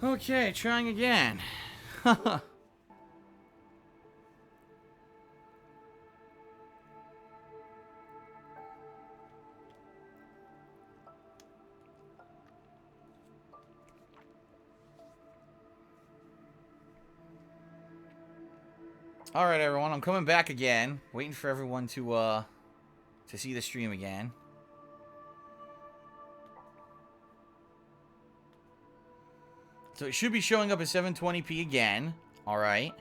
Okay, trying again. Alright, everyone, I'm coming back again. Waiting for everyone to see the stream again. So it should be showing up at 720p again. Alright.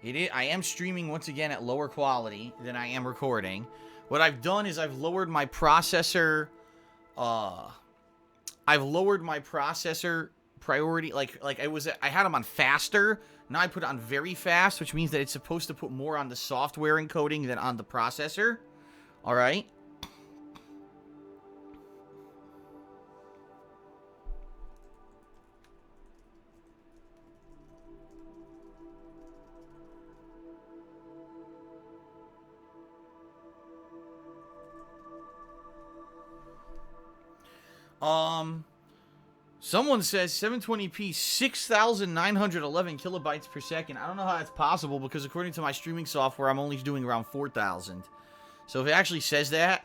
I am streaming once again at lower quality than I am recording. What I've done is I've lowered my processor priority. I had them on faster. Now I put it on very fast, which means that it's supposed to put more on the software encoding than on the processor. Alright. Someone says 720p, 6,911 kilobytes per second. I don't know how that's possible because according to my streaming software, I'm only doing around 4,000. So if it actually says that,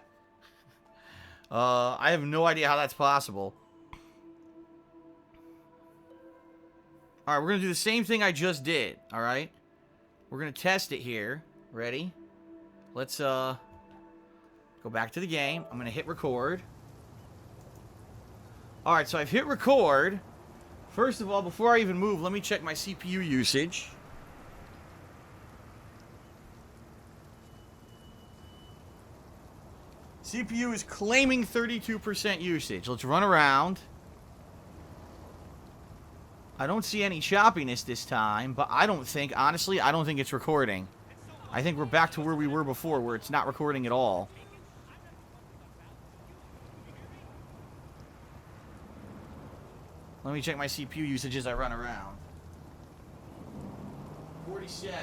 I have no idea how that's possible. Alright, we're going to do the same thing I just did, alright? We're going to test it here. Ready? Let's, go back to the game. I'm going to hit record. Alright, so I've hit record. First of all, before I even move, let me check my CPU usage. CPU is claiming 32% usage. Let's run around. I don't see any choppiness this time, but honestly, I don't think it's recording. I think we're back to where we were before, where it's not recording at all. Let me check my CPU usage as I run around. 47.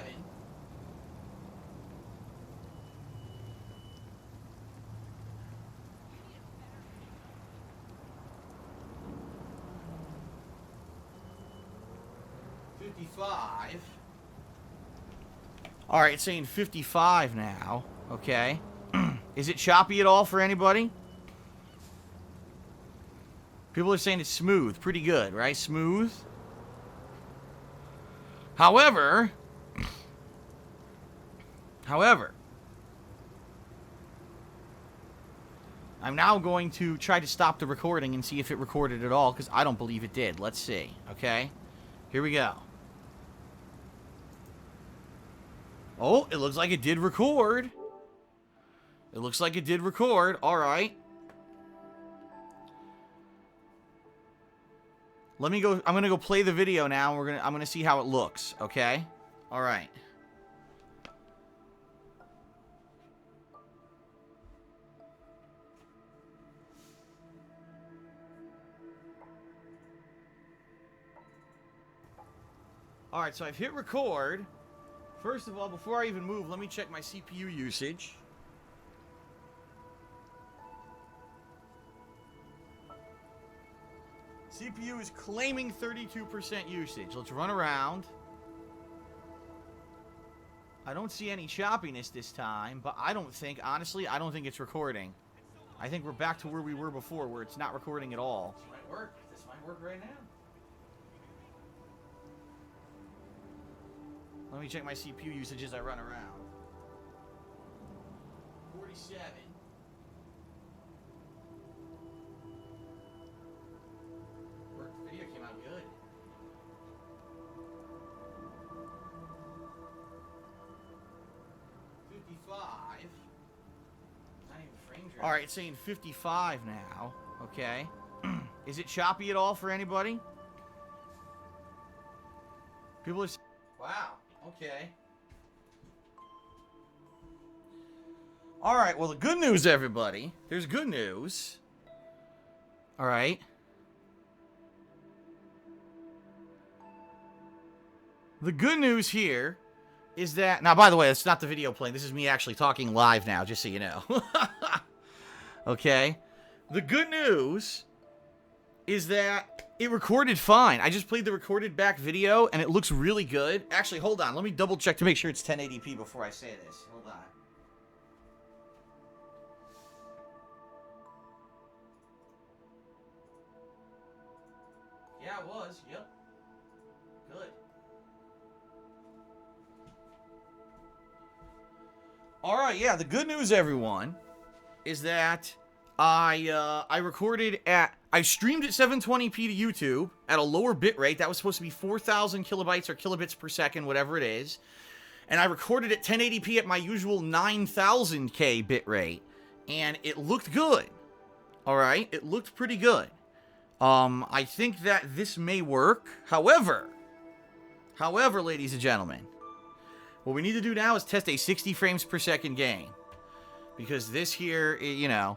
Alright, it's saying 55 now. Okay. Is it choppy at all for anybody? People are saying it's smooth. Pretty good, right? Smooth. However, I'm now going to try to stop the recording and see if it recorded at all, because I don't believe it did. Let's see, okay? Here we go. Oh, it looks like it did record. It looks like it did record. All right. Let me go. I'm going to go play the video now. I'm going to see how it looks, okay? All right. All right, so I've hit record. First of all, before I even move, let me check my CPU usage. CPU is claiming 32% usage. Let's run around. I don't see any choppiness this time, but honestly, I don't think it's recording. I think we're back to where we were before, where it's not recording at all. This might work. This might work right now. Let me check my CPU usage as I run around. 47. The video came out good. 55. Not even frame rate. Alright, it's saying 55 now. Okay. Is it choppy at all for anybody? People are... Wow. Okay. Alright, well, the good news, everybody. There's good news. Alright. The good news here is that... Now, by the way, it's not the video playing. This is me actually talking live now, just so you know. Okay? The good news is that It recorded fine. I just played the recorded back video, and it looks really good. Actually, hold on. Let me double check to make sure it's 1080p before I say this. Hold on. Yeah, it was. Yep. Good. Alright, yeah, the good news, everyone, is that I recorded at... I streamed at 720p to YouTube at a lower bit rate. That was supposed to be 4,000 kilobytes or kilobits per second, whatever it is. And I recorded at 1080p at my usual 9,000k bit rate. And it looked good. Alright? It looked pretty good. I think that this may work. However, ladies and gentlemen, what we need to do now is test a 60 frames per second game. Because this here, you know...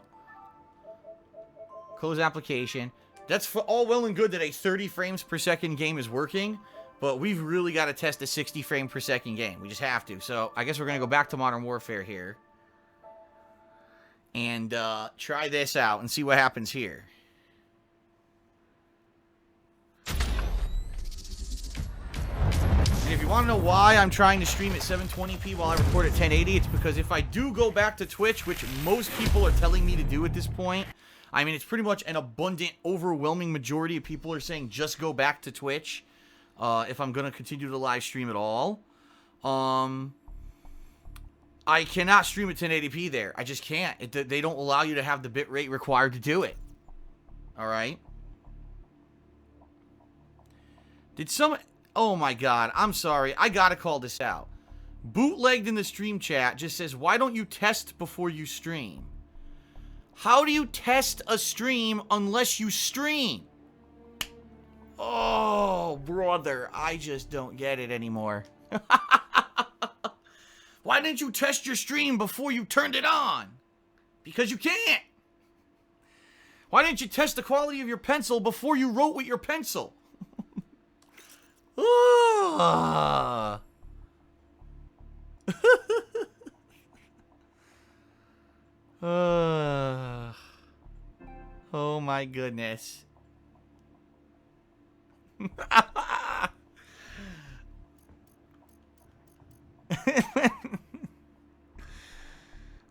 Close application. That's for all well and good that a 30 frames per second game is working, but we've really got to test a 60 frame per second game. We just have to. So I guess we're going to go back to Modern Warfare here and try this out and see what happens here. And if you want to know why I'm trying to stream at 720p while I record at 1080, it's because if I do go back to Twitch, which most people are telling me to do at this point, I mean, it's pretty much an abundant, overwhelming majority of people are saying just go back to Twitch if I'm going to continue to live stream at all. I cannot stream at 1080p there. I just can't. They don't allow you to have the bit rate required to do it. Alright? Did someone... Oh my god, I'm sorry. I gotta call this out. Bootlegged in the stream chat just says, why don't you test before you stream? How do you test a stream unless you stream? Oh, brother, I just don't get it anymore. Why didn't you test your stream before you turned it on? Because you can't. Why didn't you test the quality of your pencil before you wrote with your pencil? Oh my goodness.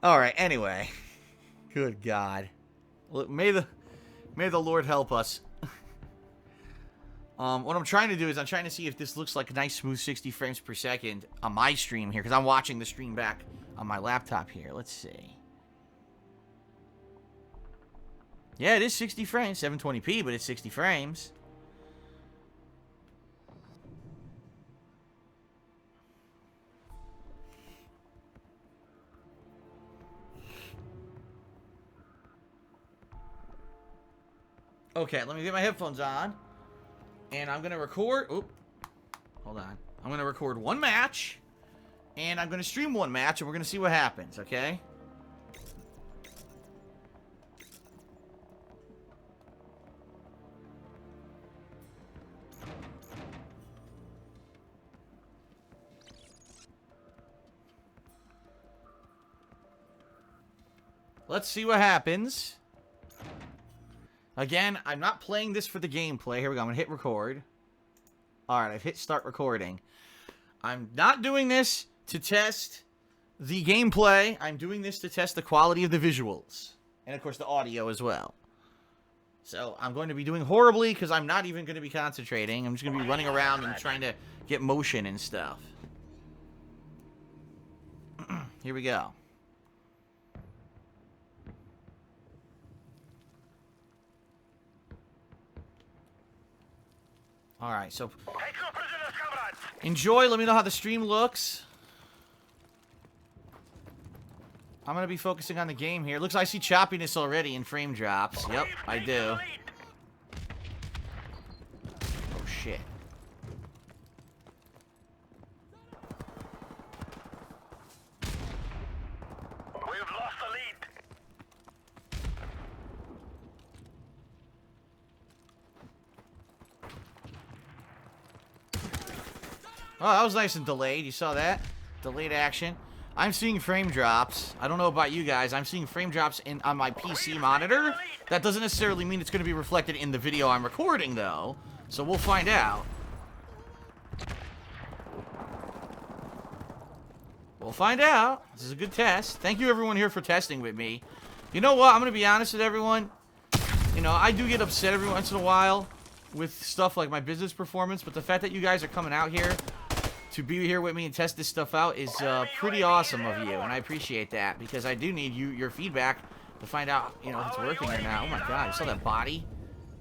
Alright, anyway. Good God. May the Lord help us. What I'm trying to do is I'm trying to see if this looks like a nice smooth 60 frames per second on my stream here, because I'm watching the stream back on my laptop here. Let's see. Yeah, it is 60 frames, 720p, but it's 60 frames. Okay, let me get my headphones on. And I'm going to record... Oop. Hold on. I'm going to record one match. And I'm going to stream one match, and we're going to see what happens, okay? Let's see what happens. Again, I'm not playing this for the gameplay. Here we go. I'm going to hit record. Alright, I've hit start recording. I'm not doing this to test the gameplay. I'm doing this to test the quality of the visuals. And, of course, the audio as well. So, I'm going to be doing horribly because I'm not even going to be concentrating. I'm just going to be running around and trying to get motion and stuff. Here we go. Alright, so enjoy. Let me know how the stream looks. I'm going to be focusing on the game here. Looks like I see choppiness already in frame drops. Yep, I do. Oh, shit. We've lost the lead. Oh, that was nice and delayed. You saw that? Delayed action. I'm seeing frame drops. I don't know about you guys. I'm seeing frame drops on my PC monitor. That doesn't necessarily mean it's going to be reflected in the video I'm recording, though. So we'll find out. We'll find out. This is a good test. Thank you, everyone here, for testing with me. You know what? I'm going to be honest with everyone. You know, I do get upset every once in a while with stuff like my business performance, but the fact that you guys are coming out here to be here with me and test this stuff out is pretty awesome of you, and I appreciate that, because I do need your feedback to find out, you know, if it's working or not. Oh my god, you saw that body?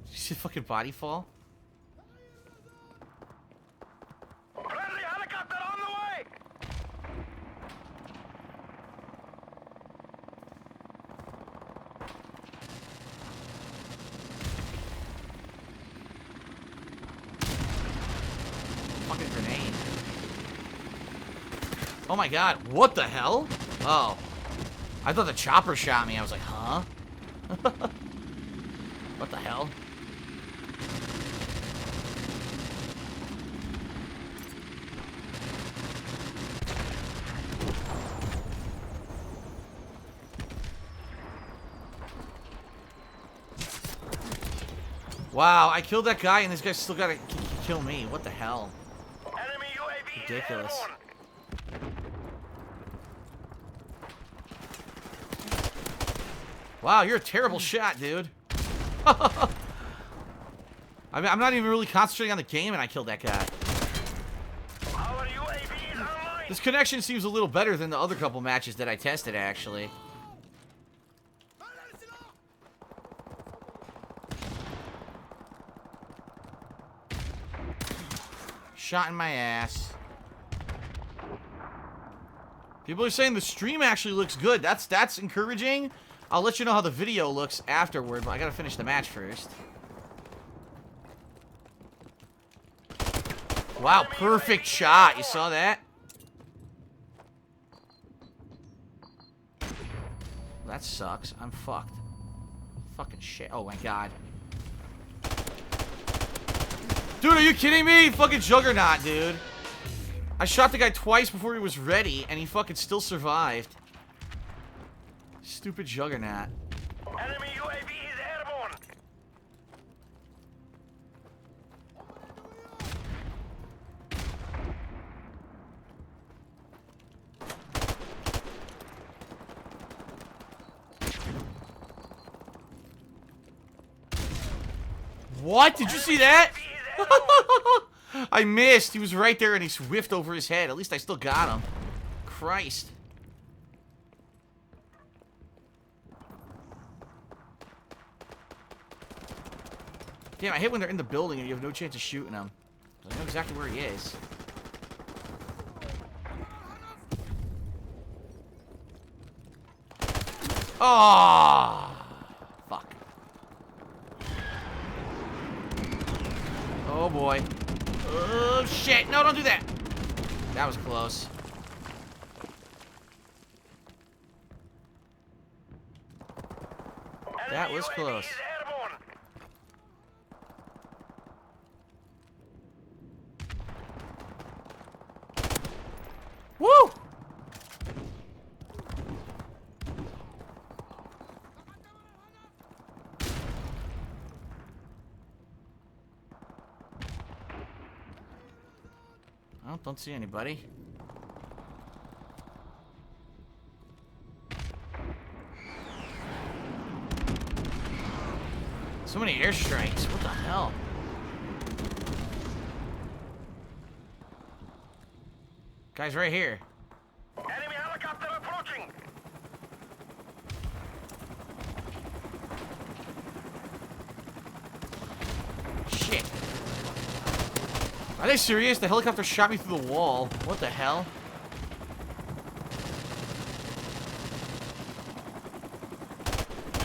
Did you see the fucking body fall? Friendly helicopter on the way! Fucking grenade. Oh my god, what the hell? Oh. I thought the chopper shot me. I was like, huh? What the hell? Wow, I killed that guy and this guy still gotta kill me. What the hell? Enemy UAV is Ridiculous. airborne. Wow, you're a terrible shot, dude. I mean, I'm not even really concentrating on the game and I killed that guy. Our UAV is online. This connection seems a little better than the other couple matches that I tested, actually. Shot in my ass. People are saying the stream actually looks good. That's encouraging. I'll let you know how the video looks afterward, but I gotta finish the match first. Wow, perfect shot. You saw that? That sucks. I'm fucked. Fucking shit. Oh my god. Dude, are you kidding me? Fucking Juggernaut, dude. I shot the guy twice before he was ready, and he fucking still survived. Stupid Juggernaut. Enemy UAV is airborne. What? Did you see that? I missed. He was right there and he whiffed over his head. At least I still got him. Christ. Damn, I hate when they're in the building and you have no chance of shooting them. I know exactly where he is. Oh, fuck. Oh boy. Oh shit! No, don't do that. That was close. That was close. Woo! Oh, don't see anybody. So many airstrikes. What the hell? Guy's right here. Enemy helicopter approaching. Shit. Are they serious? The helicopter shot me through the wall. What the hell?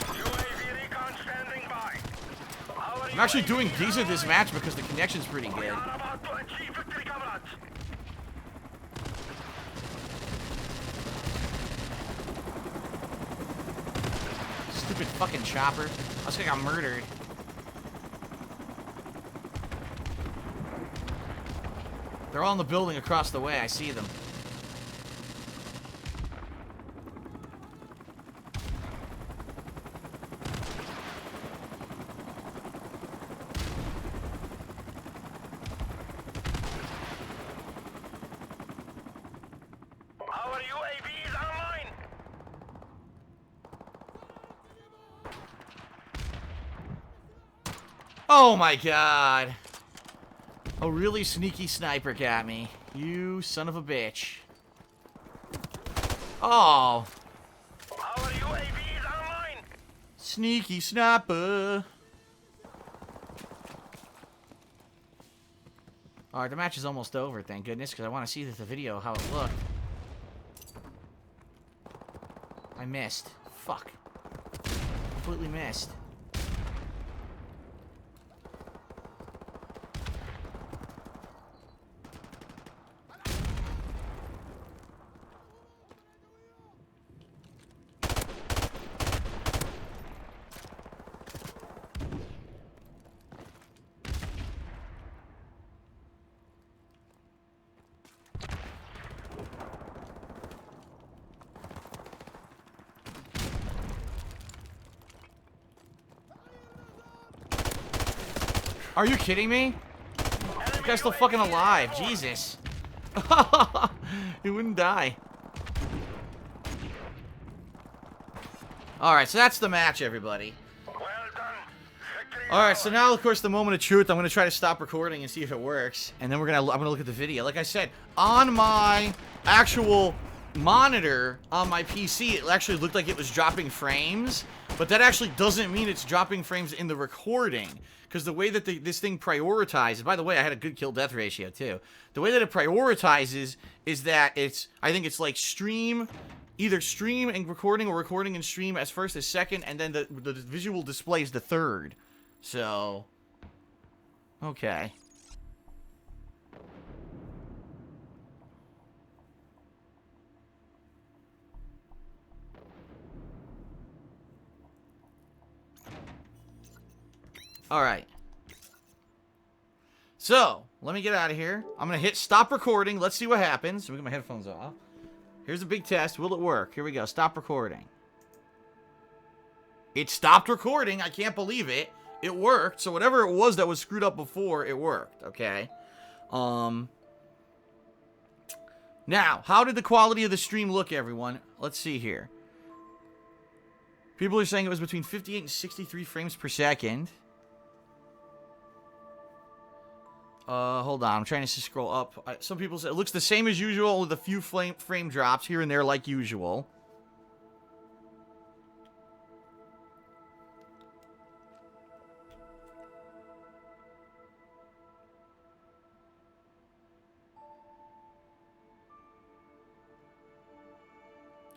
UAV recon standing by. I'm actually doing decent this match because the connection's pretty We good. are about to achieve victory, comrades. Stupid fucking chopper. I was gonna got murdered. They're all in the building across the way. I see them. Oh my god. A really sneaky sniper got me. You son of a bitch. Oh. Our UAV is online. Sneaky sniper. Alright, the match is almost over, thank goodness, because I want to see the video how it looked. I missed. Fuck. Completely missed. Are you kidding me? This guy's still fucking alive. Jesus. He wouldn't die. Alright, so that's the match, everybody. Well done. Victory. Alright, so now, of course, the moment of truth. I'm going to try to stop recording and see if it works. And then I'm going to look at the video. Like I said, on my actual monitor on my PC, it actually looked like it was dropping frames. But that actually doesn't mean it's dropping frames in the recording. Because the way that this thing prioritizes... By the way, I had a good kill-death ratio, too. The way that it prioritizes is that it's... I think it's like stream... Either stream and recording or recording and stream as first as second. And then the visual display is the third. So... Okay. Alright. So, let me get out of here. I'm going to hit stop recording. Let's see what happens. Let me get my headphones off. Here's a big test. Will it work? Here we go. Stop recording. It stopped recording. I can't believe it. It worked. So whatever it was that was screwed up before, it worked. Okay. Now, how did the quality of the stream look, everyone? Let's see here. People are saying it was between 58 and 63 frames per second. Hold on. I'm trying to scroll up. Some people say it looks the same as usual with a few frame drops here and there like usual.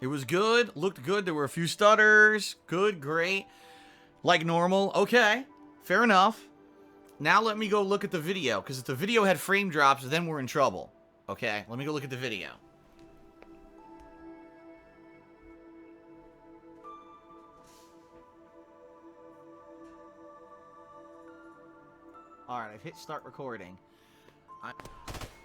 It was good. Looked good. There were a few stutters. Good. Great. Like normal. Okay. Fair enough. Now let me go look at the video, because if the video had frame drops, then we're in trouble. Okay, let me go look at the video. Alright, I've hit start recording.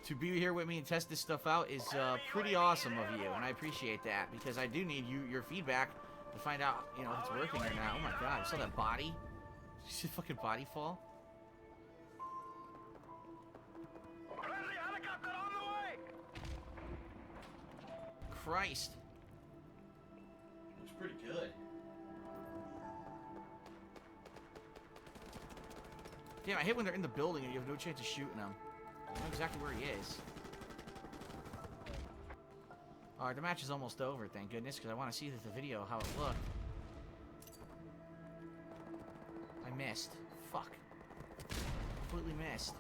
To be here with me and test this stuff out is pretty awesome of you, and I appreciate that, because I do need your feedback to find out, you know, if it's working or not. Oh my god, you saw that body? Did you see the fucking body fall? Friendly helicopter on the way. Christ. Looks pretty good. Damn, I hate when they're in the building and you have no chance of shooting them. I know exactly where he is. Alright, the match is almost over, thank goodness, because I want to see the video how it looked. I missed. Fuck. Completely missed.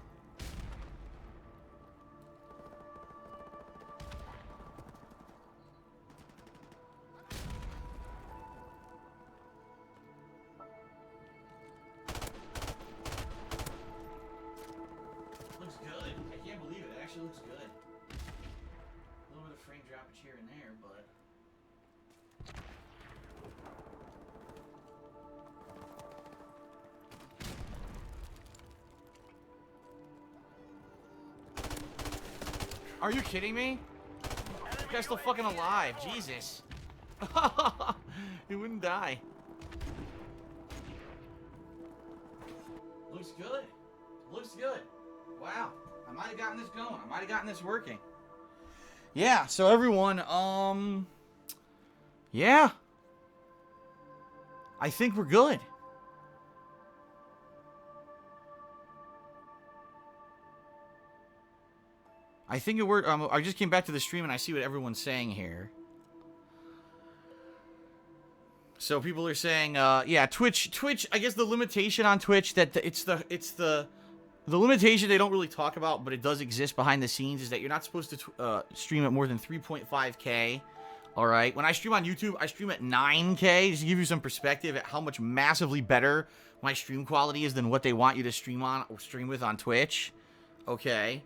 Looks good. I can't believe it. It actually looks good. A little bit of frame droppage here and there, but... Are you kidding me? This guy's still fucking alive. Jesus. He wouldn't die. Looks good. Looks good. Wow. I might have gotten this going. I might have gotten this working. Yeah, so everyone, yeah. I think we're good. I think it worked. I just came back to the stream and I see what everyone's saying here. So people are saying, yeah, Twitch, I guess the limitation on Twitch that it's the limitation they don't really talk about, but it does exist behind the scenes, is that you're not supposed to stream at more than 3.5K. All right. When I stream on YouTube, I stream at 9K, just to give you some perspective at how much massively better my stream quality is than what they want you to stream on or stream with on Twitch. Okay.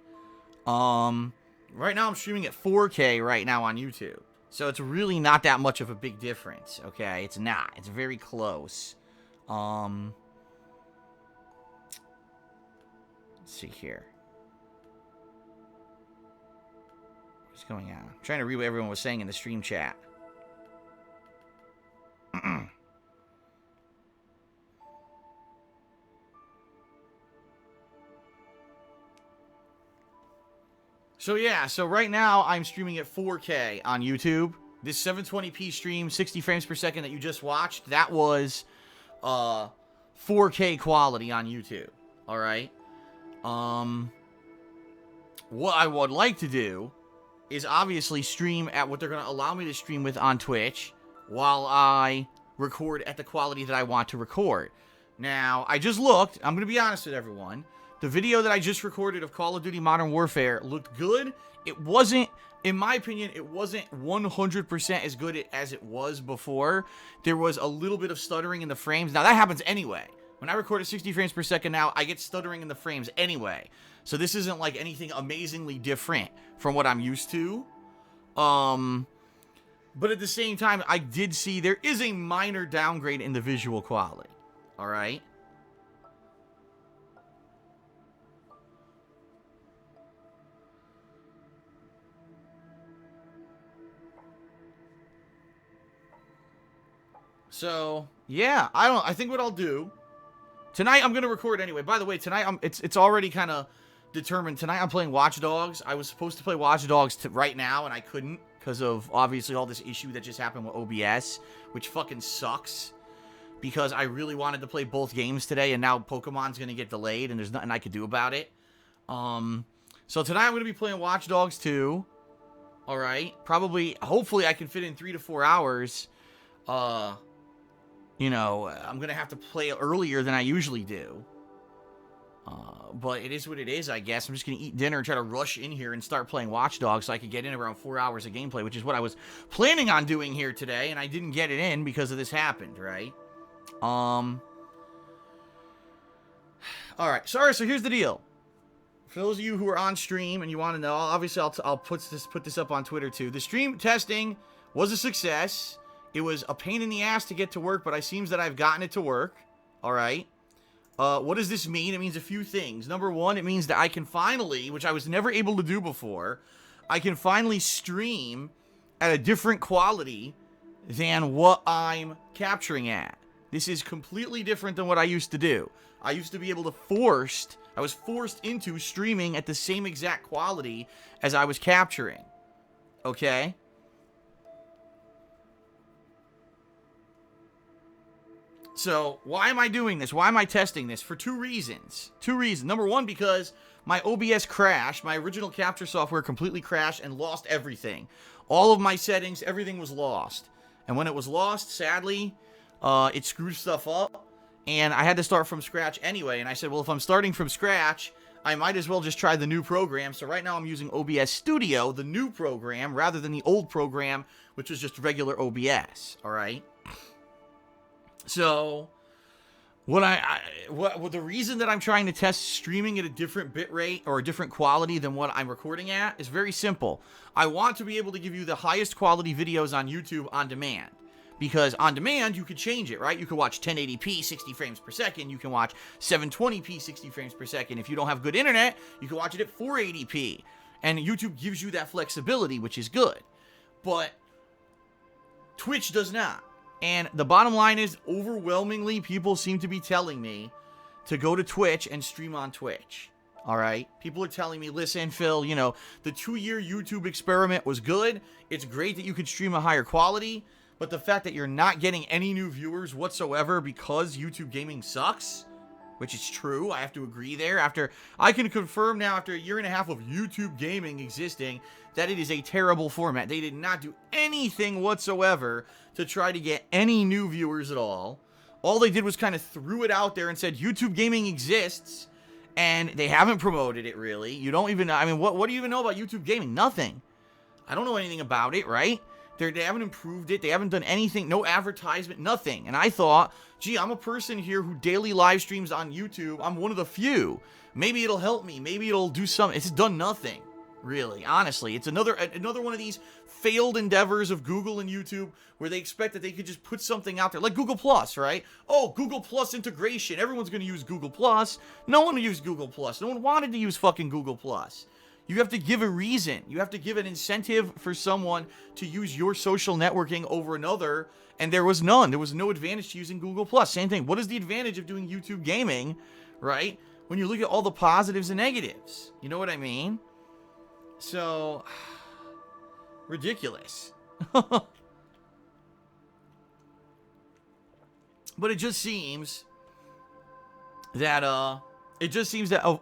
Right now I'm streaming at 4K right now on YouTube. So it's really not that much of a big difference, okay? It's not. It's very close. Let's see here. What's going on? I'm trying to read what everyone was saying in the stream chat. So yeah, so right now I'm streaming at 4K on YouTube. This 720p stream, 60 frames per second that you just watched, that was 4K quality on YouTube. All right. What I would like to do is obviously stream at what they're going to allow me to stream with on Twitch while I record at the quality that I want to record. Now, I just looked. I'm going to be honest with everyone. The video that I just recorded of Call of Duty Modern Warfare looked good. It wasn't, in my opinion, it wasn't 100% as good as it was before. There was a little bit of stuttering in the frames. Now, that happens anyway. When I record at 60 frames per second now, I get stuttering in the frames anyway. So this isn't like anything amazingly different from what I'm used to. But at the same time, I did see there is a minor downgrade in the visual quality. All right? So, yeah, I think what I'll do tonight, I'm going to record anyway. By the way, tonight it's already kind of determined. Tonight I'm playing Watch Dogs. I was supposed to play Watch Dogs right now and I couldn't because of obviously all this issue that just happened with OBS, which fucking sucks because I really wanted to play both games today and now Pokemon's going to get delayed and there's nothing I could do about it. So tonight I'm going to be playing Watch Dogs 2. All right. Hopefully I can fit in 3 to 4 hours. You know, I'm going to have to play earlier than I usually do. But it is what it is, I guess. I'm just going to eat dinner and try to rush in here and start playing Watch Dogs so I could get in around 4 hours of gameplay, which is what I was planning on doing here today, and I didn't get it in because of this happened, right? Alright, sorry, so here's the deal. For those of you who are on stream and you want to know, obviously I'll put this up on Twitter too. The stream testing was a success. It was a pain in the ass to get to work, but it seems that I've gotten it to work. All right. What does this mean? It means a few things. Number one, it means that I can finally, which I was never able to do before, I can finally stream at a different quality than what I'm capturing at. This is completely different than what I used to do. I used to be able to I was forced into streaming at the same exact quality as I was capturing. Okay? So, why am I doing this? Why am I testing this? For two reasons. Number one, because my OBS crashed. My original capture software completely crashed and lost everything. All of my settings, everything was lost. And when it was lost, sadly, it screwed stuff up. And I had to start from scratch anyway. And I said, well, if I'm starting from scratch, I might as well just try the new program. So right now I'm using OBS Studio, the new program, rather than the old program, which was just regular OBS. All right? So, the reason that I'm trying to test streaming at a different bitrate or a different quality than what I'm recording at is very simple. I want to be able to give you the highest quality videos on YouTube on demand. Because on demand, you could change it, right? You could watch 1080p, 60 frames per second. You can watch 720p, 60 frames per second. If you don't have good internet, you can watch it at 480p. And YouTube gives you that flexibility, which is good. But Twitch does not. And the bottom line is, overwhelmingly, people seem to be telling me to go to Twitch and stream on Twitch. All right? People are telling me, listen, Phil, you know, the 2-year YouTube experiment was good. It's great that you could stream a higher quality. But the fact that you're not getting any new viewers whatsoever because YouTube gaming sucks, which is true. I have to agree there. I can confirm now, after a year and a half of YouTube gaming existing, that it is a terrible format. They did not do anything whatsoever to try to get any new viewers at all. All they did was kind of threw it out there and said YouTube gaming exists, and they haven't promoted it really. You don't even, I mean, what do you even know about YouTube gaming? Nothing. I don't know anything about it, right? They haven't improved it. They haven't done anything. No advertisement, nothing. And I thought, gee, I'm a person here who daily live streams on YouTube. I'm one of the few. Maybe it'll help me. Maybe it'll do something. It's done nothing, really. Honestly, it's another one of these failed endeavors of Google and YouTube where they expect that they could just put something out there. Like Google Plus, right? Oh, Google Plus integration. Everyone's going to use Google Plus. No one used Google Plus. No one wanted to use fucking Google Plus. You have to give a reason. You have to give an incentive for someone to use your social networking over another, and there was none. There was no advantage to using Google+. Same thing. What is the advantage of doing YouTube gaming, right, when you look at all the positives and negatives? You know what I mean? So, ridiculous. But it just seems that,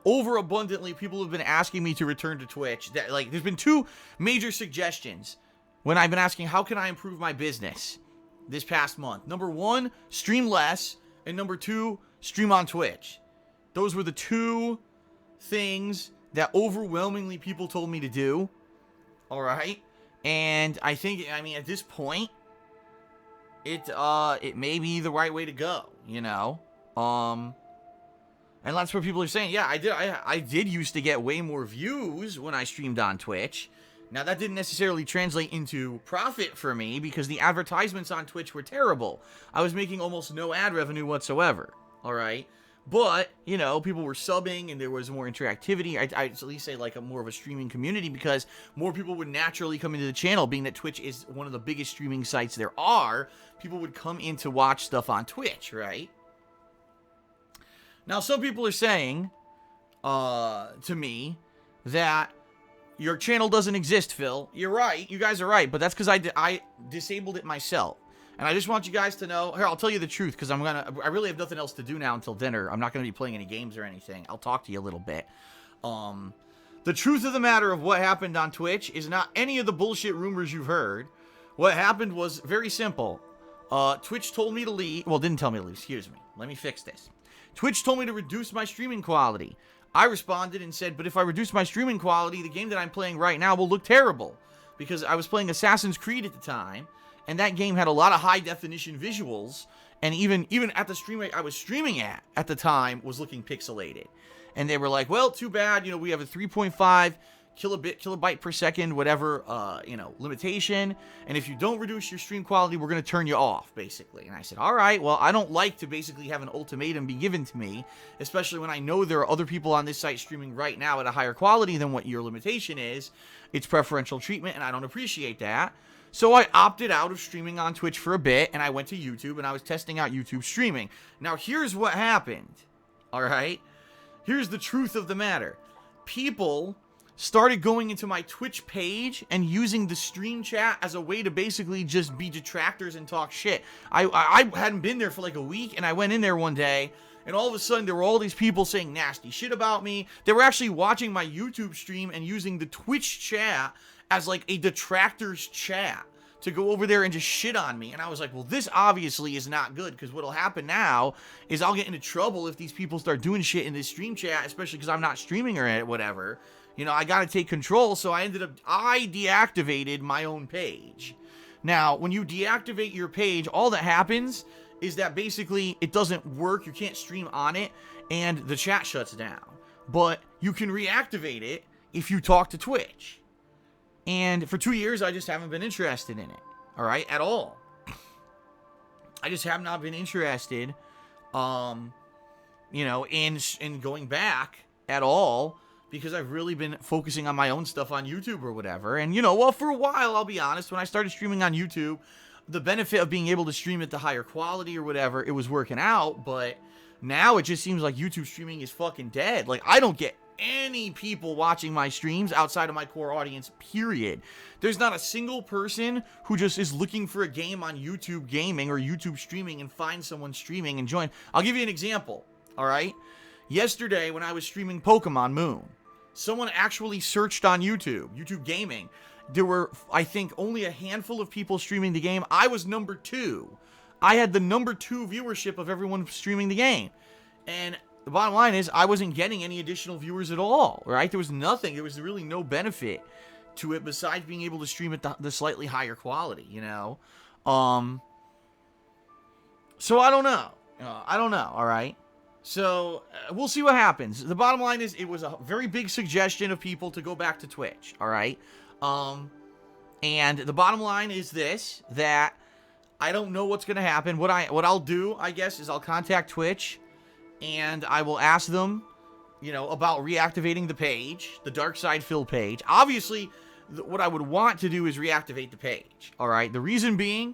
overabundantly people have been asking me to return to Twitch. That, like, there's been two major suggestions when I've been asking, how can I improve my business this past month? Number one, stream less. And number two, stream on Twitch. Those were the two things that overwhelmingly people told me to do. All right. And I think, I mean, at this point, it may be the right way to go, you know? And that's what people are saying. Yeah, I did used to get way more views when I streamed on Twitch. Now, that didn't necessarily translate into profit for me because the advertisements on Twitch were terrible. I was making almost no ad revenue whatsoever, all right? But, you know, people were subbing and there was more interactivity. I'd at least say like more of a streaming community because more people would naturally come into the channel, being that Twitch is one of the biggest streaming sites there are. People would come in to watch stuff on Twitch, right? Now, some people are saying to me that your channel doesn't exist, Phil. You're right. You guys are right. But that's because I disabled it myself. And I just want you guys to know. Here, I'll tell you the truth because I really have nothing else to do now until dinner. I'm not going to be playing any games or anything. I'll talk to you a little bit. The truth of the matter of what happened on Twitch is not any of the bullshit rumors you've heard. What happened was very simple. Twitch told me to leave. Well, didn't tell me to leave. Excuse me. Let me fix this. Twitch told me to reduce my streaming quality. I responded and said, but if I reduce my streaming quality, the game that I'm playing right now will look terrible. Because I was playing Assassin's Creed at the time, and that game had a lot of high-definition visuals, and even at the stream rate I was streaming at the time, was looking pixelated. And they were like, well, too bad, you know, we have a 3.5 kilobyte per second, whatever, limitation. And if you don't reduce your stream quality, we're going to turn you off, basically. And I said, all right, well, I don't like to basically have an ultimatum be given to me, especially when I know there are other people on this site streaming right now at a higher quality than what your limitation is. It's preferential treatment, and I don't appreciate that. So I opted out of streaming on Twitch for a bit, and I went to YouTube, and I was testing out YouTube streaming. Now, here's what happened, all right? Here's the truth of the matter. People started going into my Twitch page and using the stream chat as a way to basically just be detractors and talk shit. I hadn't been there for like a week, and I went in there one day, and all of a sudden there were all these people saying nasty shit about me. They were actually watching my YouTube stream and using the Twitch chat as like a detractors chat to go over there and just shit on me. And I was like, well, this obviously is not good, because what'll happen now is I'll get into trouble if these people start doing shit in this stream chat, especially because I'm not streaming or whatever. You know, I got to take control, so I deactivated my own page. Now, when you deactivate your page, all that happens is that basically it doesn't work, you can't stream on it, and the chat shuts down. But you can reactivate it if you talk to Twitch. And for 2 years, I just haven't been interested in it, all right, at all. I just have not been interested, in going back at all, because I've really been focusing on my own stuff on YouTube or whatever. And, for a while, I'll be honest, when I started streaming on YouTube, the benefit of being able to stream at the higher quality or whatever, it was working out. But now it just seems like YouTube streaming is fucking dead. Like, I don't get any people watching my streams outside of my core audience, period. There's not a single person who just is looking for a game on YouTube gaming or YouTube streaming and finds someone streaming and join. I'll give you an example. all right? Yesterday, when I was streaming Pokemon Moon, someone actually searched on YouTube Gaming. There were, I think, only a handful of people streaming the game. I was number 2. I had the number 2 viewership of everyone streaming the game. And the bottom line is, I wasn't getting any additional viewers at all, right? There was nothing. There was really no benefit to it besides being able to stream at the slightly higher quality, you know? So I don't know. All right? So, we'll see what happens. The bottom line is, it was a very big suggestion of people to go back to Twitch, all right? And the bottom line is this, that I don't know what's going to happen. What I'll do, I guess, is I'll contact Twitch, and I will ask them, you know, about reactivating the page, the Dark Side Phil page. Obviously, what I would want to do is reactivate the page, all right? The reason being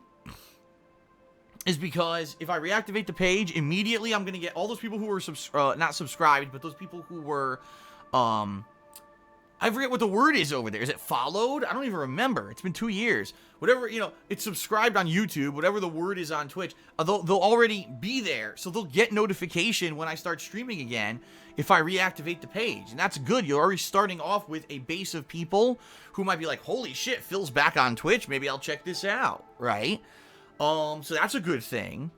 is because if I reactivate the page, immediately I'm going to get all those people who were not subscribed, but those people who were, I forget what the word is over there. Is it followed? I don't even remember. It's been 2 years. Whatever, you know, it's subscribed on YouTube, whatever the word is on Twitch, they'll already be there, so they'll get notification when I start streaming again if I reactivate the page, and that's good. You're already starting off with a base of people who might be like, holy shit, Phil's back on Twitch, maybe I'll check this out, right? So that's a good thing.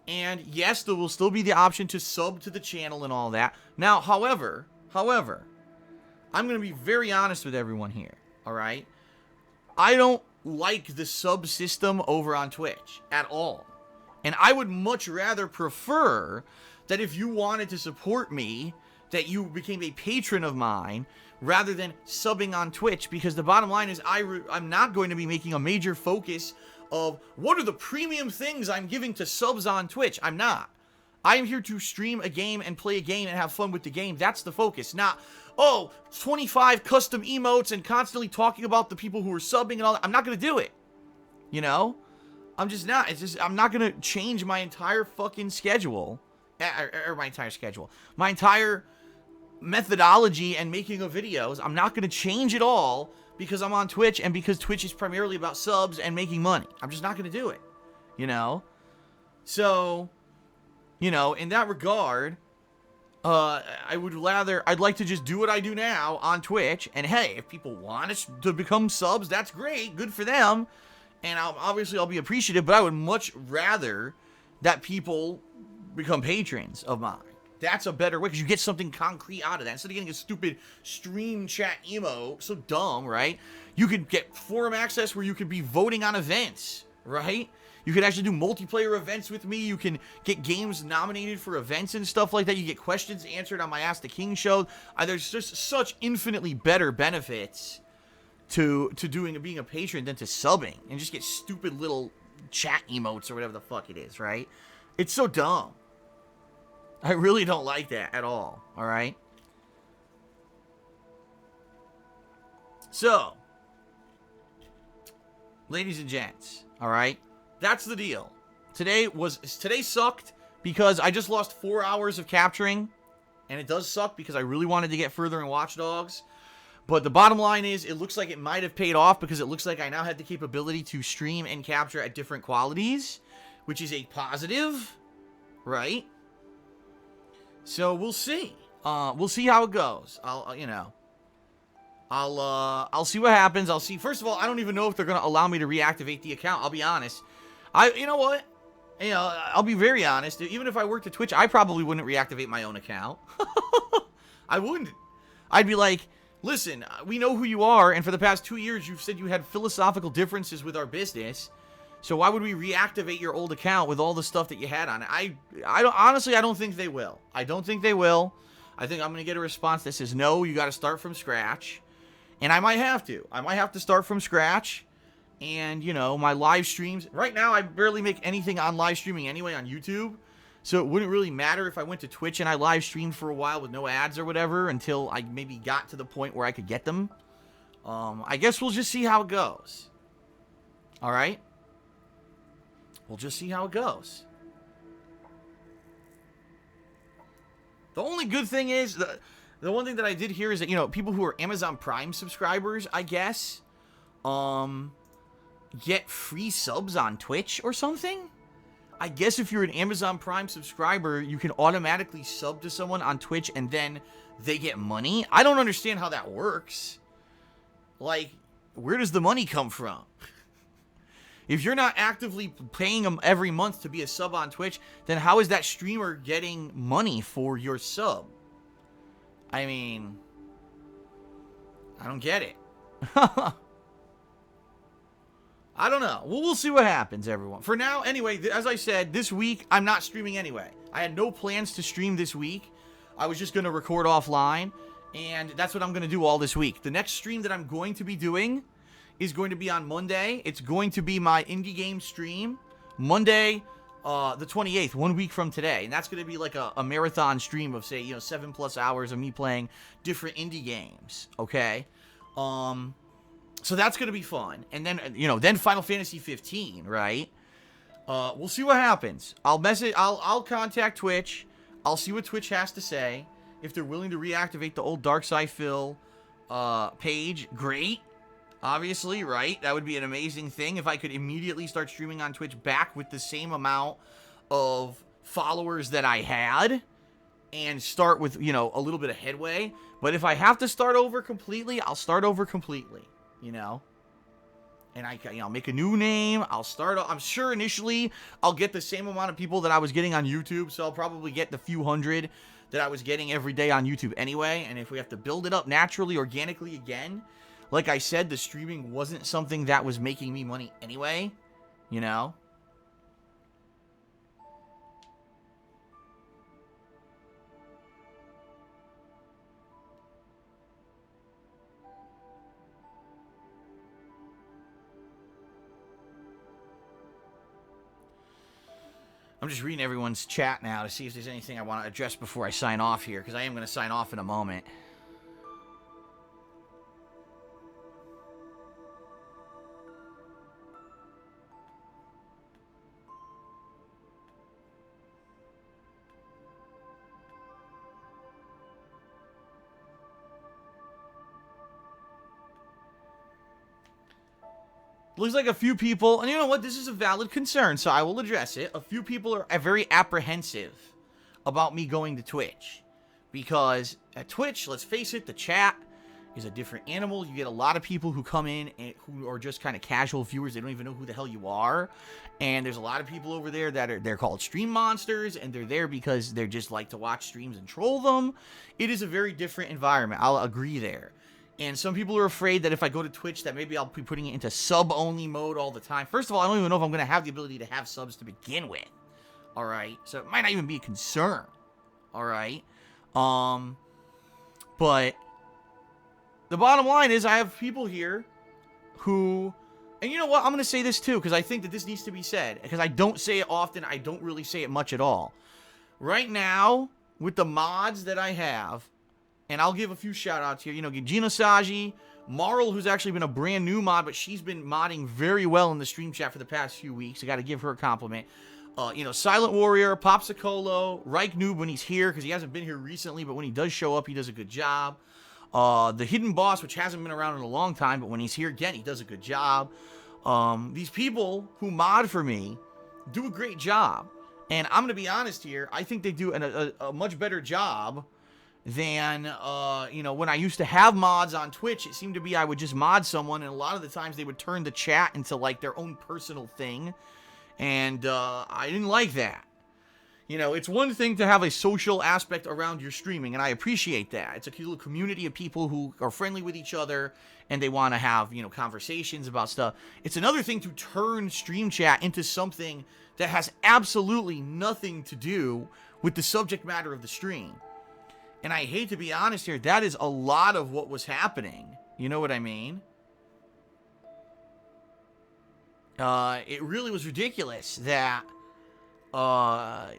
And yes, there will still be the option to sub to the channel and all that. Now, however, I'm going to be very honest with everyone here, all right? I don't like the sub system over on Twitch at all. And I would much rather prefer that if you wanted to support me, that you became a patron of mine rather than subbing on Twitch, because the bottom line is I'm not going to be making a major focus of what are the premium things I'm giving to subs on Twitch. I'm not. I am here to stream a game and play a game and have fun with the game. That's the focus. Not, 25 custom emotes and constantly talking about the people who are subbing and all that. I'm not going to do it. You know? I'm just not. It's just, I'm not going to change my entire fucking schedule. My entire methodology and making of videos. I'm not going to change it all because I'm on Twitch and because Twitch is primarily about subs and making money. I'm just not going to do it. You know? So, you know, in that regard, I'd like to just do what I do now on Twitch. And hey, if people want us to become subs, that's great. Good for them. And I'll be appreciative, but I would much rather that people become patrons of mine. That's a better way, because you get something concrete out of that. Instead of getting a stupid stream chat emo, so dumb, right? You could get forum access where you could be voting on events, right? You could actually do multiplayer events with me. You can get games nominated for events and stuff like that. You get questions answered on my Ask the King show. There's just such infinitely better benefits to being a patron than to subbing and just get stupid little chat emotes or whatever the fuck it is, right? It's so dumb. I really don't like that at all right? So, ladies and gents, all right? That's the deal. Today sucked because I just lost 4 hours of capturing, and it does suck because I really wanted to get further in Watch Dogs. But the bottom line is, it looks like it might have paid off because it looks like I now had the capability to stream and capture at different qualities, which is a positive, right? So we'll see. We'll see how it goes. I'll see what happens. I'll see. First of all, I don't even know if they're gonna allow me to reactivate the account. I'll be honest. You know what? I'll be very honest. Even if I worked at Twitch, I probably wouldn't reactivate my own account. I wouldn't. I'd be like, listen, we know who you are, and for the past 2 years, you've said you had philosophical differences with our business. So why would we reactivate your old account with all the stuff that you had on it? Honestly, I don't think they will. I don't think they will. I think I'm going to get a response that says, no, you got to start from scratch. And I might have to. I might have to start from scratch. And, you know, my live streams. Right now, I barely make anything on live streaming anyway on YouTube. So it wouldn't really matter if I went to Twitch and I live streamed for a while with no ads or whatever until I maybe got to the point where I could get them. I guess we'll just see how it goes. All right? We'll just see how it goes. The only good thing is, the one thing that I did hear is that, you know, people who are Amazon Prime subscribers, I guess, get free subs on Twitch or something. I guess if you're an Amazon Prime subscriber, you can automatically sub to someone on Twitch and then they get money. I don't understand how that works. Like, where does the money come from? If you're not actively paying them every month to be a sub on Twitch, then how is that streamer getting money for your sub? I mean, I don't get it. I don't know. Well, we'll see what happens, everyone. For now, anyway, as I said, this week, I'm not streaming anyway. I had no plans to stream this week. I was just going to record offline, and that's what I'm going to do all this week. The next stream that I'm going to be doing is going to be on Monday. It's going to be my indie game stream. Monday, the 28th, 1 week from today. And that's going to be like a marathon stream of, say, 7+ hours of me playing different indie games. Okay? So that's going to be fun. And then, then Final Fantasy 15, right? We'll see what happens. I'll contact Twitch. I'll see what Twitch has to say. If they're willing to reactivate the old Darkside Phil page, great. Obviously, right? That would be an amazing thing if I could immediately start streaming on Twitch back with the same amount of followers that I had and start with, a little bit of headway. But if I have to start over completely, I'll start over completely. And I'll make a new name. I'm sure initially I'll get the same amount of people that I was getting on YouTube. So I'll probably get the few hundred that I was getting every day on YouTube anyway. And if we have to build it up naturally, organically again, like I said, the streaming wasn't something that was making me money anyway, I'm just reading everyone's chat now to see if there's anything I want to address before I sign off here, because I am going to sign off in a moment. Looks like a few people, and you know what, this is a valid concern, so I will address it. A few people are very apprehensive about me going to Twitch. Because at Twitch, let's face it, the chat is a different animal. You get a lot of people who come in and who are just kind of casual viewers. They don't even know who the hell you are. And there's a lot of people over there that they're called stream monsters, and they're there because they just like to watch streams and troll them. It is a very different environment. I'll agree there. And some people are afraid that if I go to Twitch that maybe I'll be putting it into sub-only mode all the time. First of all, I don't even know if I'm going to have the ability to have subs to begin with. Alright? So it might not even be a concern. Alright? But the bottom line is I have people here who... And you know what? I'm going to say this too, because I think that this needs to be said. Because I don't say it often. I don't really say it much at all. Right now, with the mods that I have... And I'll give a few shout-outs here. Gina Saji, Marl, who's actually been a brand new mod, but she's been modding very well in the stream chat for the past few weeks. I got to give her a compliment. Silent Warrior, Popsicolo, Reich Noob when he's here, because he hasn't been here recently, but when he does show up, he does a good job. The Hidden Boss, which hasn't been around in a long time, but when he's here again, he does a good job. These people who mod for me do a great job. And I'm going to be honest here, I think they do a much better job than, when I used to have mods on Twitch. It seemed to be I would just mod someone, and a lot of the times they would turn the chat into, like, their own personal thing, and I didn't like that. It's one thing to have a social aspect around your streaming, and I appreciate that. It's a little community of people who are friendly with each other, and they want to have, conversations about stuff. It's another thing to turn stream chat into something that has absolutely nothing to do with the subject matter of the stream. And I hate to be honest here, that is a lot of what was happening. You know what I mean? It really was ridiculous that I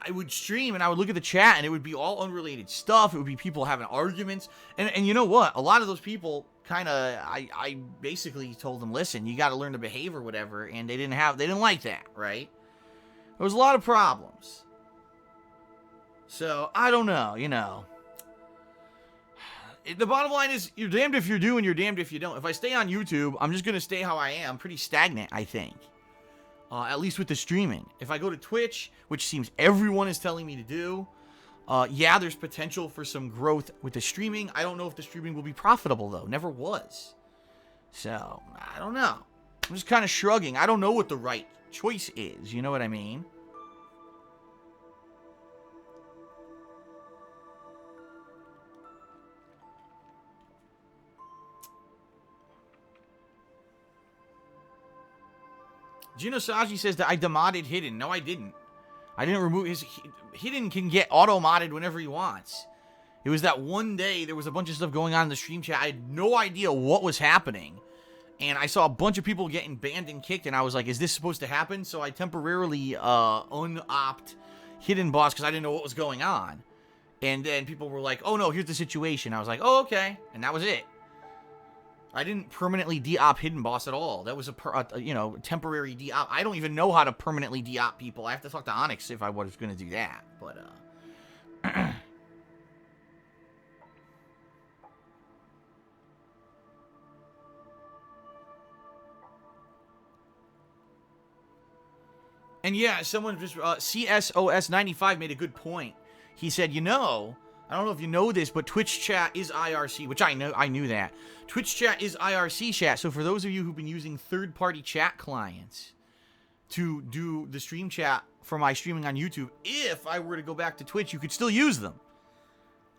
would stream and I would look at the chat and it would be all unrelated stuff. It would be people having arguments. And you know what? A lot of those people kind of, I basically told them, listen, you got to learn to behave or whatever. And they didn't like that, right? There was a lot of problems. So, I don't know, The bottom line is, you're damned if you do and you're damned if you don't. If I stay on YouTube, I'm just going to stay how I am. Pretty stagnant, I think. At least with the streaming. If I go to Twitch, which seems everyone is telling me to do, yeah, there's potential for some growth with the streaming. I don't know if the streaming will be profitable, though. Never was. So, I don't know. I'm just kind of shrugging. I don't know what the right choice is. You know what I mean? Gino Saji says that I demodded Hidden. No, I didn't. I didn't remove his... Hidden can get auto-modded whenever he wants. It was that one day there was a bunch of stuff going on in the stream chat. I had no idea what was happening. And I saw a bunch of people getting banned and kicked, and I was like, is this supposed to happen? So I temporarily un-opt Hidden Boss because I didn't know what was going on. And then people were like, oh no, here's the situation. I was like, oh, okay. And that was it. I didn't permanently de-op Hidden Boss at all. That was a temporary de-op. I don't even know how to permanently de-op people. I have to talk to Onyx if I was going to do that. But, And yeah, someone just, CSOS95 made a good point. He said, I don't know if you know this, but Twitch chat is IRC, which I knew that. Twitch chat is IRC chat, so for those of you who've been using third-party chat clients to do the stream chat for my streaming on YouTube, if I were to go back to Twitch, you could still use them.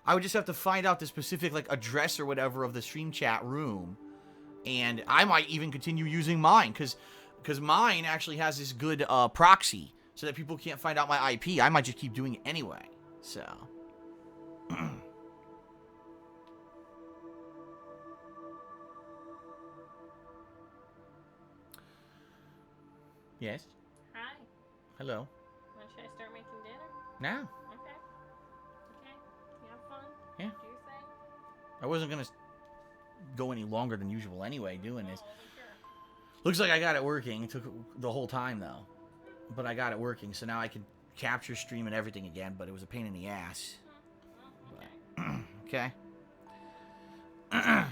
I would just have to find out the specific, address or whatever of the stream chat room, and I might even continue using mine, because mine actually has this good proxy, so that people can't find out my IP. I might just keep doing it anyway, so... Yes? Hi. Hello. When should I start making dinner? Now. Okay. Okay. You have fun? Yeah. Do your thing? I wasn't going to go any longer than usual anyway doing this. Oh, sure. Looks like I got it working. It took the whole time, though. But I got it working, so now I can capture, stream, and everything again, but it was a pain in the ass. Well, okay. Okay.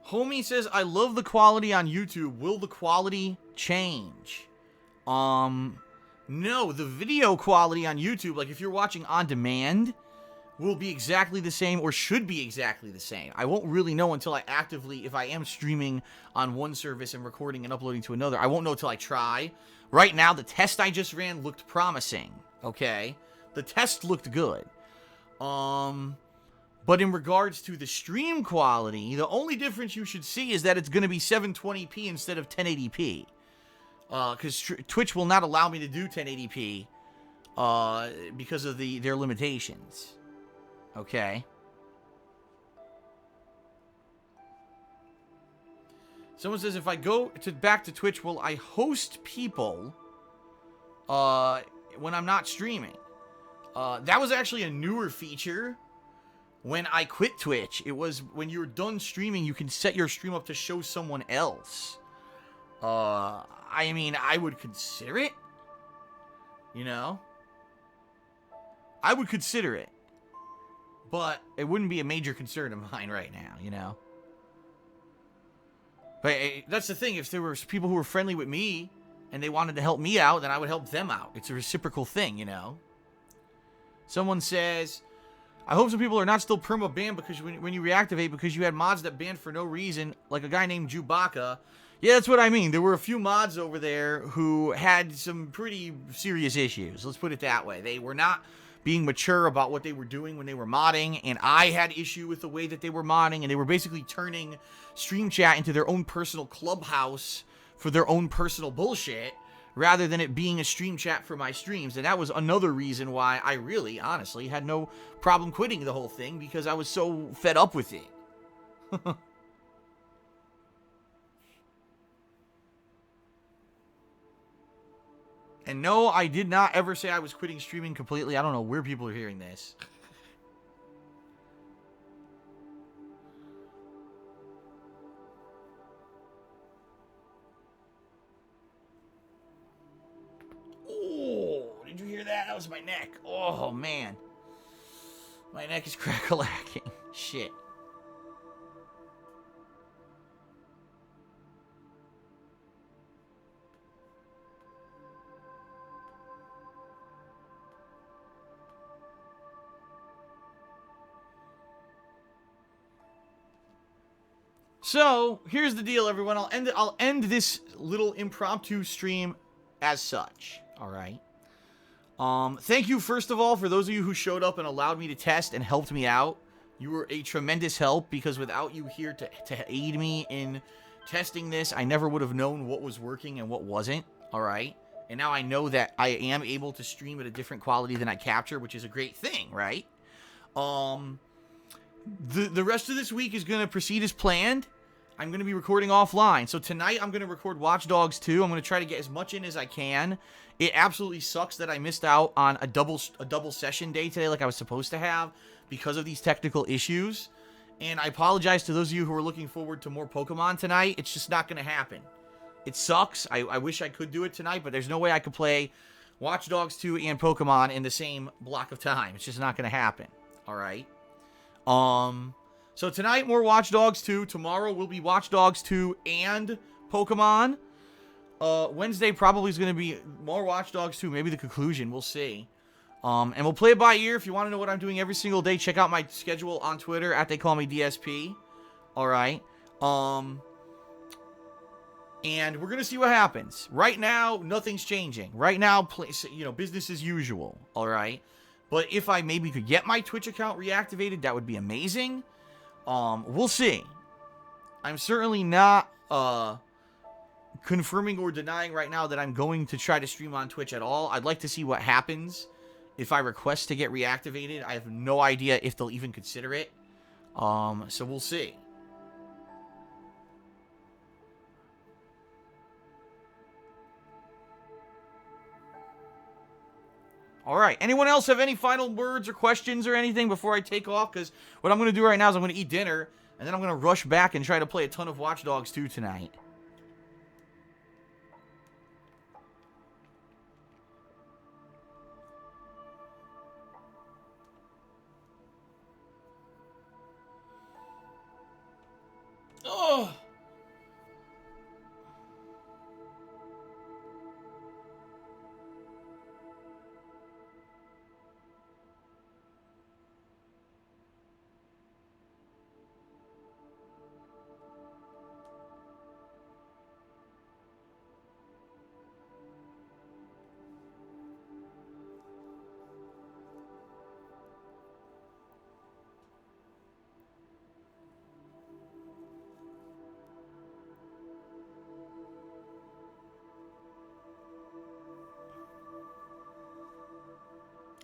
Homie says, I love the quality on YouTube. Will the quality change? No, the video quality on YouTube, like if you're watching on demand, will be exactly the same or should be exactly the same. I won't really know until I actively, if I am streaming on one service and recording and uploading to another, I won't know until I try. Right now, the test I just ran looked promising, okay? The test looked good. But in regards to the stream quality, the only difference you should see is that it's going to be 720p instead of 1080p. Because Twitch will not allow me to do 1080p because of their limitations. Okay. Someone says, if I go back to Twitch, will I host people when I'm not streaming? That was actually a newer feature. When I quit Twitch, it was when you're done streaming, you can set your stream up to show someone else. I mean, I would consider it. I would consider it. But it wouldn't be a major concern of mine right now, But that's the thing. If there were people who were friendly with me and they wanted to help me out, then I would help them out. It's a reciprocal thing, Someone says... I hope some people are not still perma-banned because when you reactivate because you had mods that banned for no reason, like a guy named Chewbacca. Yeah, that's what I mean. There were a few mods over there who had some pretty serious issues. Let's put it that way. They were not being mature about what they were doing when they were modding, and I had issue with the way that they were modding, and they were basically turning Stream Chat into their own personal clubhouse for their own personal bullshit, rather than it being a stream chat for my streams. And that was another reason why I really, honestly, had no problem quitting the whole thing, because I was so fed up with it. And no, I did not ever say I was quitting streaming completely. I don't know where people are hearing this. Oh, did you hear that? That how's my neck? Oh, man. My neck is crack-a-lacking. Shit. So, here's the deal, everyone. I'll end this little impromptu stream as such. All right. Thank you, first of all, for those of you who showed up and allowed me to test and helped me out. You were a tremendous help, because without you here to aid me in testing this, I never would have known what was working and what wasn't. All right. And now I know that I am able to stream at a different quality than I capture, which is a great thing, right? The rest of this week is going to proceed as planned. I'm going to be recording offline. So tonight I'm going to record Watch Dogs 2. I'm going to try to get as much in as I can. It absolutely sucks that I missed out on a double session day today like I was supposed to have because of these technical issues. And I apologize to those of you who are looking forward to more Pokemon tonight. It's just not going to happen. It sucks. I wish I could do it tonight, but there's no way I could play Watch Dogs 2 and Pokemon in the same block of time. It's just not going to happen. All right. So tonight, more Watch Dogs 2. Tomorrow will be Watch Dogs 2 and Pokemon. Wednesday probably is going to be more Watch Dogs 2. Maybe the conclusion. We'll see. And we'll play it by ear. If you want to know what I'm doing every single day, check out my schedule on Twitter at @TheyCallMeDSP. All right. And we're going to see what happens. Right now, nothing's changing. Right now, business as usual. All right. But if I maybe could get my Twitch account reactivated, that would be amazing. We'll see. I'm certainly not confirming or denying right now that I'm going to try to stream on Twitch at all. I'd like to see what happens if I request to get reactivated. I have no idea if they'll even consider it. So we'll see. All right. Anyone else have any final words or questions or anything before I take off? Because what I'm going to do right now is I'm going to eat dinner, and then I'm going to rush back and try to play a ton of Watch Dogs 2 tonight. Oh.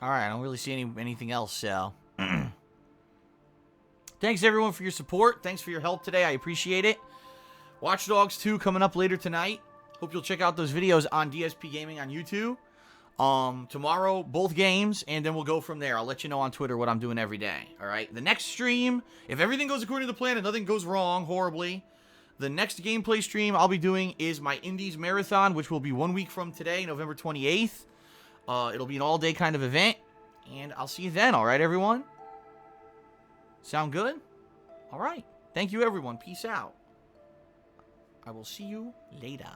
All right, I don't really see anything else, so. Thanks, everyone, for your support. Thanks for your help today. I appreciate it. Watch Dogs 2 coming up later tonight. Hope you'll check out those videos on DSP Gaming on YouTube. Tomorrow, both games, and then we'll go from there. I'll let you know on Twitter what I'm doing every day, all right? The next stream, if everything goes according to the plan and nothing goes wrong horribly, the next gameplay stream I'll be doing is my Indies Marathon, which will be 1 week from today, November 28th. It'll be an all-day kind of event, and I'll see you then, all right, everyone? Sound good? All right. Thank you, everyone. Peace out. I will see you later.